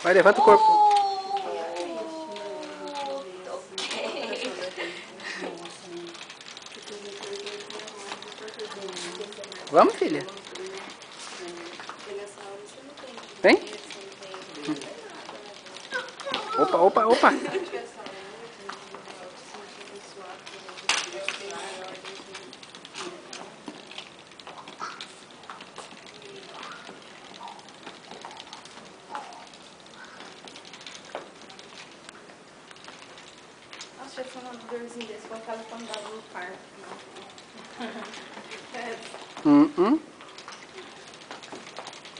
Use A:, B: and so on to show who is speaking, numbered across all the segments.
A: Vai, levanta o corpo. Vamos, filha? Vem. Opa, opa, opa.
B: Nossa, já foi uma dorzinha desse, colocar ela pra andar no parque.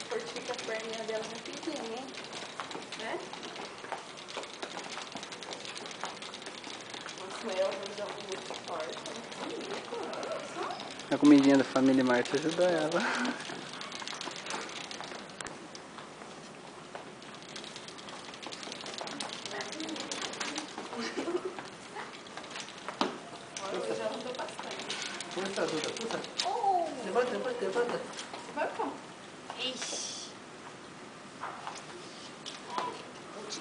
B: Fortifica a perninha dela rapidinho, hein? Né? Nossa, ela vai dar muito forte.
A: A comidinha da família Marte ajudou ela.
B: Olha, já andou bastante.
A: Puxa, Duda, puxa. Levanta, levanta, levanta.
B: Vai, pô. Ixi.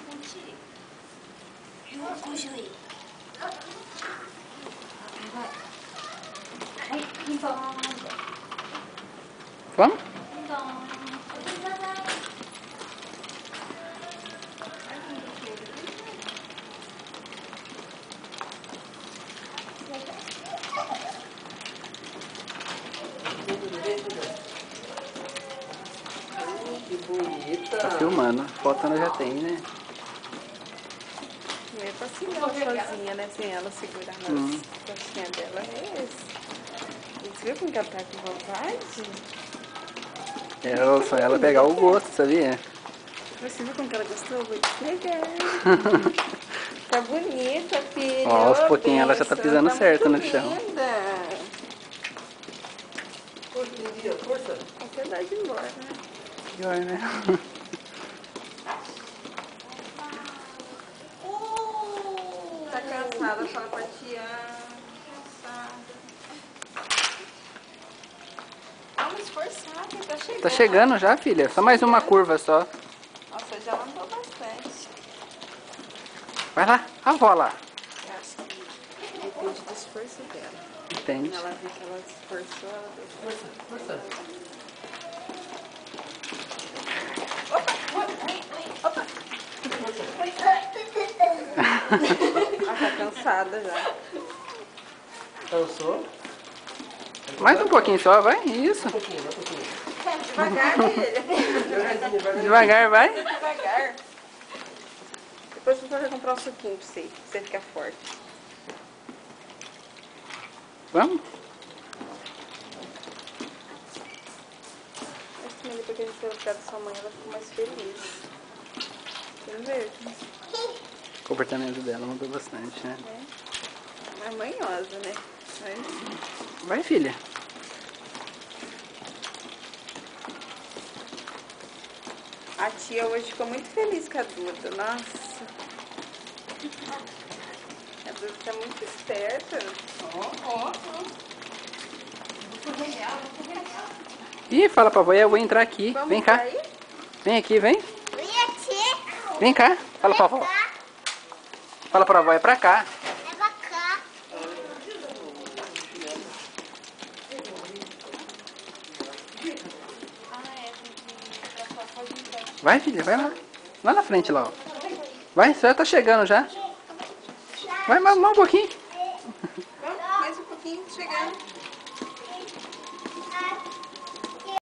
B: Ulti. Eu puxo aí. Vai. Ai, então.
A: Vamos? Que bonita. Tá filmando. Foto ela já tem, né?
B: É fascinante sozinha, né? Sem ela segurar nas costinhas dela. É esse. Você viu como que ela tá com vontade?
A: É só ela pegar o gosto, sabia?
B: Você viu como que ela gostou? Vou te pegar. Tá bonita, filha.
A: Ó, aos
B: Ô,
A: pouquinhos ela já tá
B: benção,
A: pisando
B: tá
A: certo
B: muito
A: no chão.
B: linda.
A: Força, Lívia, força.
B: Até dá de embora, né?
A: Pior, né?
B: Tá cansada, fala pra tia. Cansada. Vamos esforçar, que tá chegando.
A: Tá chegando já, filha? Só mais uma curva só.
B: Nossa, já andou bastante.
A: Vai lá, a avó lá.
B: Eu acho que depende do esforço dela.
A: Entende?
B: Quando ela vê que ela se esforçou, ela deixa.
A: Força, força.
B: Ela tá cansada já.
A: Cansou? Mais um pouquinho só, vai? Isso.
B: Devagar, filha.
A: Devagar, vai.
B: Devagar. Depois eu vou comprar um suquinho pra você ficar forte.
A: Vamos?
B: Mas também depois que a gente foi no lugar da sua mãe, ela ficou mais feliz. Você não vê?
A: O comportamento dela mudou bastante, né?
B: É mais manhosa, né? Mas...
A: Vai, filha.
B: A tia hoje ficou muito feliz com a Duda. Nossa. A Duda tá muito esperta.
A: Ih, fala pra avó, eu vou entrar aqui.
B: Vamos
A: Vem cá.
B: sair?
A: Vem aqui, vem. Vem cá. Fala pra avó. Fala pra avó, é pra cá. Vai, filha, vai lá. Lá na frente, lá, ó. Vai, você já tá chegando já. Vai mais um pouquinho.
B: Vamos, mais um pouquinho, chegando.